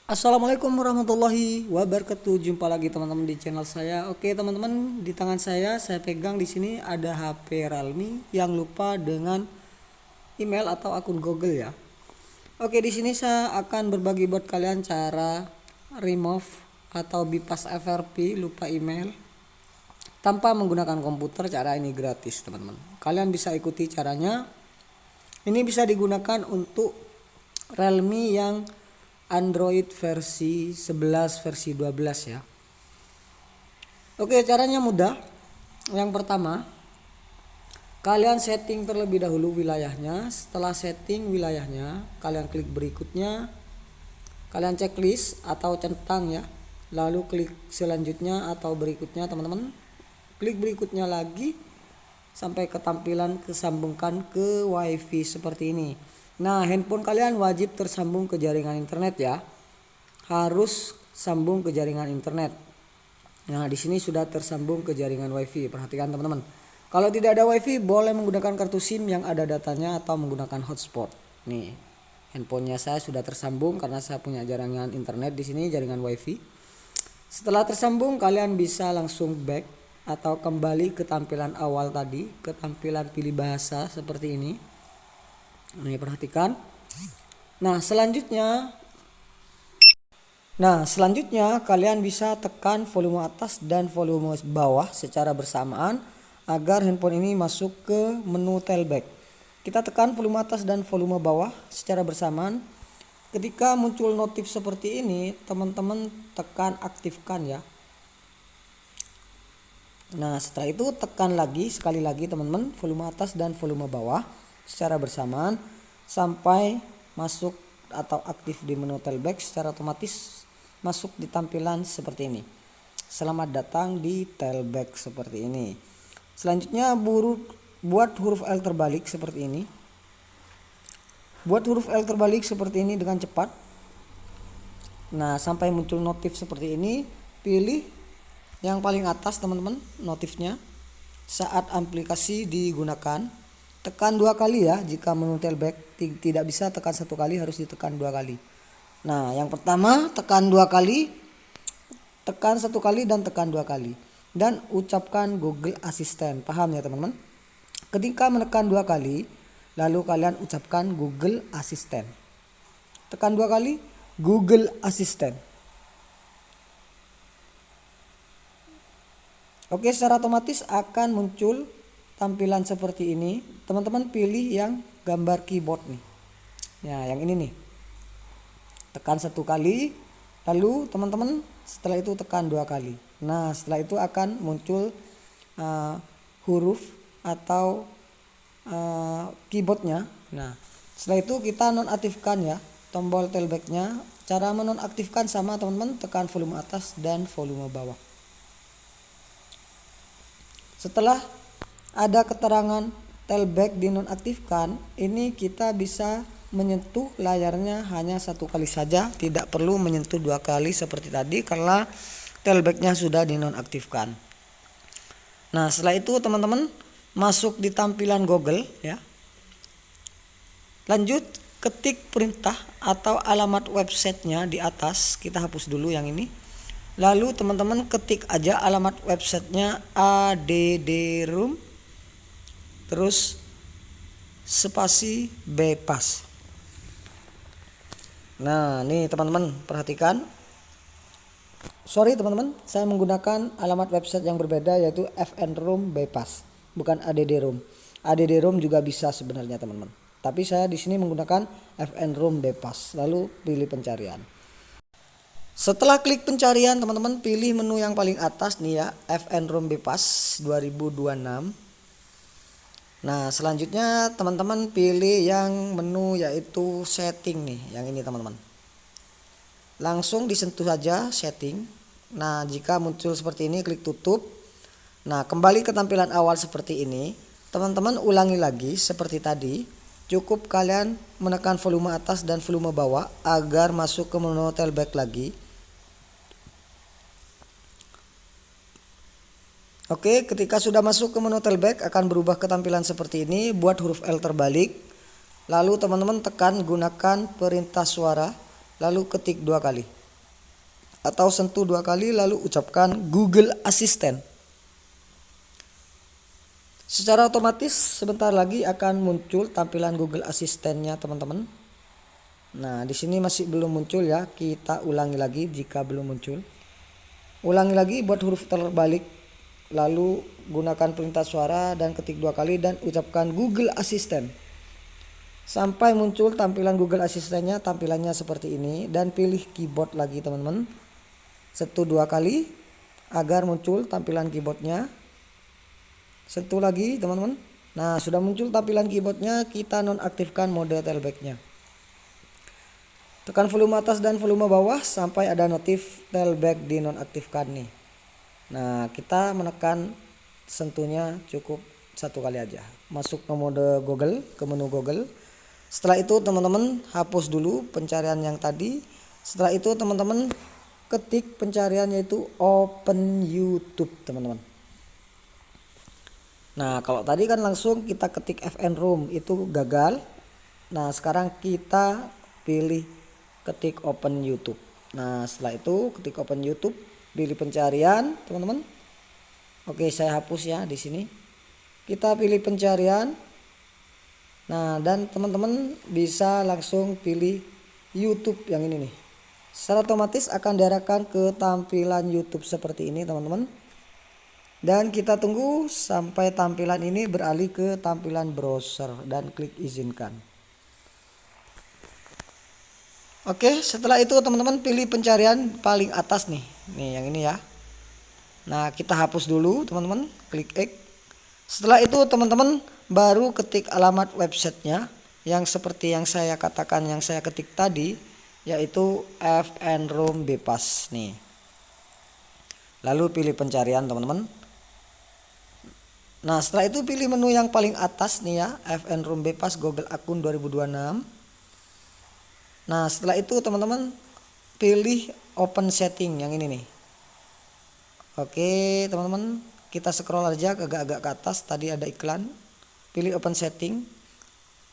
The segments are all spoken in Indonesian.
Assalamualaikum warahmatullahi wabarakatuh. Jumpa lagi teman-teman di channel saya. Oke teman-teman, di tangan saya pegang di sini ada HP Realme yang lupa dengan email atau akun Google ya. Oke, di sini saya akan berbagi buat kalian cara remove atau bypass FRP lupa email tanpa menggunakan komputer. Cara ini gratis teman-teman. Kalian bisa ikuti caranya. Ini bisa digunakan untuk Realme yang Android versi 11 versi 12 ya. Oke, caranya mudah. Yang pertama, kalian setting terlebih dahulu wilayahnya. Setelah setting wilayahnya, kalian klik berikutnya. Kalian checklist atau centang ya. Lalu klik selanjutnya atau berikutnya teman-teman. Klik berikutnya lagi sampai ketampilan kesambungkan ke WiFi seperti ini. Nah, handphone kalian wajib tersambung ke jaringan internet ya. Harus sambung ke jaringan internet. Nah, di sini sudah tersambung ke jaringan WiFi. Perhatikan teman-teman. Kalau tidak ada WiFi, boleh menggunakan kartu SIM yang ada datanya atau menggunakan hotspot. Nih, handphonenya saya sudah tersambung karena saya punya jaringan internet di sini, jaringan WiFi. Setelah tersambung, kalian bisa langsung back atau kembali ke tampilan awal tadi, ke tampilan pilih bahasa seperti ini. Nih, perhatikan. Nah, selanjutnya kalian bisa tekan volume atas dan volume bawah secara bersamaan agar handphone ini masuk ke menu tailback. Kita tekan volume atas dan volume bawah secara bersamaan. Ketika muncul notif seperti ini, teman-teman tekan aktifkan ya. Nah, setelah itu tekan lagi sekali lagi teman-teman volume atas dan volume bawah secara bersamaan sampai masuk atau aktif di menu tailback. Secara otomatis masuk di tampilan seperti ini. Selamat datang di tailback seperti ini. Selanjutnya buat huruf L terbalik seperti ini. Buat huruf L terbalik seperti ini dengan cepat. Nah, sampai muncul notif seperti ini, pilih yang paling atas teman-teman notifnya. Saat aplikasi digunakan, tekan 2 kali ya. Jika menu tailback tidak bisa tekan 1 kali, harus ditekan 2 kali. Nah, yang pertama tekan 2 kali, tekan 1 kali dan tekan 2 kali. Dan ucapkan Google Assistant. Paham ya teman-teman? Ketika menekan 2 kali, lalu kalian ucapkan Google Assistant. Tekan 2 kali, Google Assistant. Oke, secara otomatis akan muncul tampilan seperti ini. Teman-teman pilih yang gambar keyboard nih. Ya, yang ini nih. Tekan 1 kali, lalu teman-teman setelah itu tekan 2 kali. Nah, setelah itu akan muncul huruf atau keyboardnya. Nah, setelah itu kita nonaktifkan ya tombol tailbacknya. Cara menonaktifkan sama teman-teman, tekan volume atas dan volume bawah. Setelah ada keterangan tailback dinonaktifkan, ini kita bisa menyentuh layarnya hanya 1 kali saja, tidak perlu menyentuh 2 kali seperti tadi karena tailbacknya sudah dinonaktifkan. Nah, setelah itu teman-teman masuk di tampilan Google ya. Lanjut ketik perintah atau alamat websitenya di atas, kita hapus dulu yang ini. Lalu teman-teman ketik aja alamat websitenya addroom terus spasi bypass. Nah, nih teman-teman perhatikan. Sorry teman-teman, saya menggunakan alamat website yang berbeda yaitu FNRoom bypass, bukan addroom. Addroom juga bisa sebenarnya teman-teman. Tapi saya di sini menggunakan FNRoom bypass. Lalu pilih pencarian. Setelah klik pencarian, teman-teman pilih menu yang paling atas nih ya, FNRoom bypass 2026. Nah, selanjutnya teman-teman pilih yang menu yaitu setting nih, yang ini teman-teman. Langsung disentuh saja setting. Nah, jika muncul seperti ini klik tutup. Nah, kembali ke tampilan awal seperti ini. Teman-teman ulangi lagi seperti tadi. Cukup kalian menekan volume atas dan volume bawah agar masuk ke menu tailback lagi. Oke, ketika sudah masuk ke menu tailback akan berubah ke tampilan seperti ini. Buat huruf L terbalik. Lalu teman-teman tekan gunakan perintah suara lalu ketik 2 kali. Atau sentuh 2 kali lalu ucapkan Google Assistant. Secara otomatis sebentar lagi akan muncul tampilan Google Assistant-nya teman-teman. Nah, di sini masih belum muncul ya. Kita ulangi lagi jika belum muncul. Ulangi lagi buat huruf terbalik. Lalu gunakan perintah suara dan ketik 2 kali dan ucapkan Google Assistant. Sampai muncul tampilan Google Assistant-nya, tampilannya seperti ini, dan pilih keyboard lagi teman-teman. Sentuh 2 kali agar muncul tampilan keyboardnya. Sentuh lagi teman-teman. Nah, sudah muncul tampilan keyboardnya. Kita nonaktifkan mode tailback-nya. Tekan volume atas dan volume bawah sampai ada notif tailback dinonaktifkan nih. Nah, kita menekan sentuhnya cukup 1 kali aja. Masuk ke mode Google, ke menu Google. Setelah itu teman-teman hapus dulu pencarian yang tadi. Setelah itu teman-teman ketik pencarian yaitu Open YouTube teman-teman. Nah, kalau tadi kan langsung kita ketik FN Room itu gagal. Nah, sekarang kita pilih ketik Open YouTube. Nah, setelah itu ketik Open YouTube, pilih pencarian, teman-teman. Oke, saya hapus ya di sini. Kita pilih pencarian. Nah, dan teman-teman bisa langsung pilih YouTube yang ini nih. Secara otomatis akan diarahkan ke tampilan YouTube seperti ini, teman-teman. Dan kita tunggu sampai tampilan ini beralih ke tampilan browser dan klik izinkan. Oke, setelah itu teman-teman pilih pencarian paling atas nih. Nih yang ini ya. Nah, kita hapus dulu teman-teman, klik X. Setelah itu teman-teman baru ketik alamat websitenya yang seperti yang saya katakan, yang saya ketik tadi, yaitu FN Room Bebas nih. Lalu pilih pencarian teman-teman. Nah, setelah itu pilih menu yang paling atas nih ya, FN Room Bebas Google Akun 2026. Nah, setelah itu teman-teman pilih Open Setting yang ini nih. Oke teman-teman, kita scroll aja agak-agak ke atas, tadi ada iklan. Pilih Open Setting,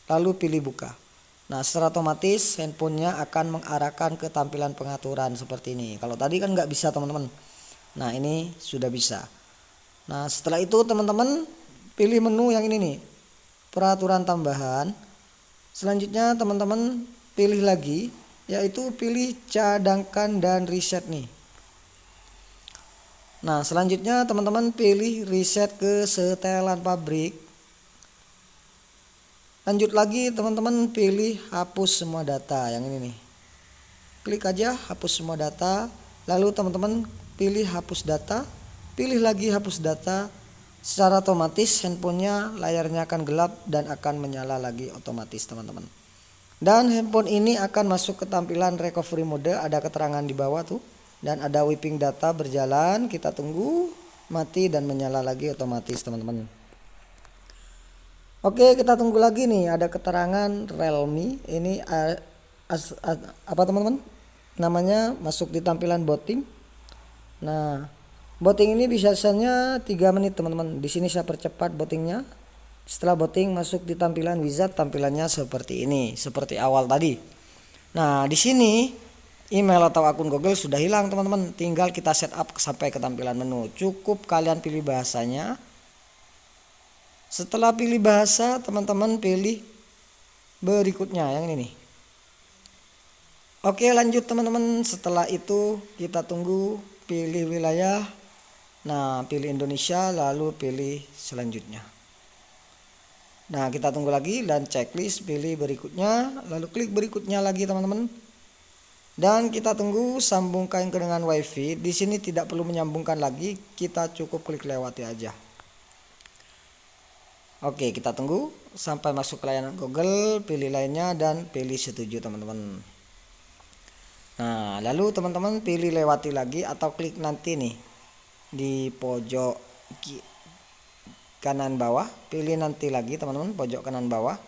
lalu pilih buka. Nah, secara otomatis handphonenya akan mengarahkan ke tampilan pengaturan seperti ini. Kalau tadi kan nggak bisa teman-teman. Nah, ini sudah bisa. Nah, setelah itu teman-teman pilih menu yang ini nih, peraturan tambahan. Selanjutnya teman-teman pilih lagi, yaitu pilih cadangkan dan reset nih. Nah, selanjutnya teman-teman pilih reset ke setelan pabrik. Lanjut lagi teman-teman pilih hapus semua data yang ini nih. Klik aja hapus semua data, lalu teman-teman pilih hapus data. Pilih lagi hapus data. Secara otomatis handphonenya layarnya akan gelap dan akan menyala lagi otomatis teman-teman. Dan handphone ini akan masuk ke tampilan recovery mode, ada keterangan di bawah tuh. Dan ada wiping data berjalan, kita tunggu mati dan menyala lagi otomatis teman-teman. Oke, kita tunggu lagi nih, ada keterangan Realme. Ini apa teman-teman? Namanya masuk di tampilan booting. Nah, booting ini biasanya 3 menit teman-teman. Di sini saya percepat bootingnya. Setelah booting masuk di tampilan wizard, tampilannya seperti ini, seperti awal tadi. Nah, di sini email atau akun Google sudah hilang teman-teman. Tinggal kita setup sampai ke tampilan menu. Cukup kalian pilih bahasanya. Setelah pilih bahasa, teman-teman pilih berikutnya yang ini nih. Oke, lanjut teman-teman. Setelah itu kita tunggu, pilih wilayah. Nah, pilih Indonesia, lalu pilih selanjutnya. Nah, kita tunggu lagi dan checklist, pilih berikutnya, lalu klik berikutnya lagi teman-teman. Dan kita tunggu sambungkan ke dengan WiFi. Di sini tidak perlu menyambungkan lagi, kita cukup klik lewati aja. Oke, kita tunggu sampai masuk ke layanan Google, pilih lainnya dan pilih setuju teman-teman. Nah, lalu teman-teman pilih lewati lagi atau klik nanti nih di pojok kanan bawah, pilih nanti lagi teman-teman, pojok kanan bawah.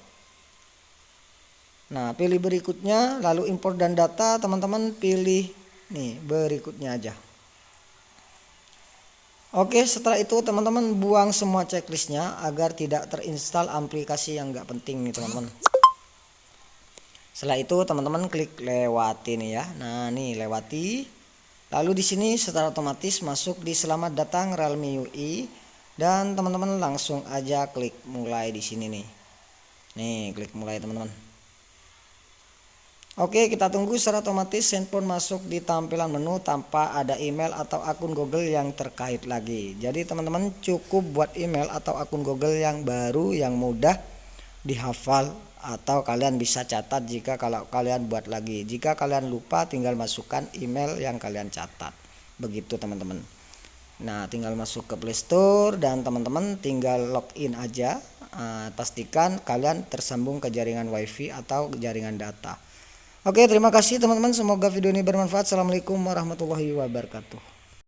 Nah, pilih berikutnya, lalu import dan data, teman-teman pilih nih berikutnya aja. Oke, setelah itu teman-teman buang semua checklistnya agar tidak terinstall aplikasi yang nggak penting nih teman-teman. Setelah itu teman-teman klik lewati nih ya. Nah, nih lewati. Lalu di sini secara otomatis masuk di selamat datang Realme UI dan teman-teman langsung aja klik mulai di sini nih. Nih, klik mulai teman-teman. Oke, kita tunggu secara otomatis handphone masuk di tampilan menu tanpa ada email atau akun Google yang terkait lagi. Jadi teman-teman cukup buat email atau akun Google yang baru yang mudah dihafal atau kalian bisa catat jika kalau kalian buat lagi. Jika kalian lupa tinggal masukkan email yang kalian catat. Begitu teman-teman. Nah, tinggal masuk ke Play Store dan teman-teman tinggal login aja. Pastikan kalian tersambung ke jaringan WiFi atau jaringan data. Oke, terima kasih teman-teman. Semoga video ini bermanfaat. Assalamualaikum warahmatullahi wabarakatuh.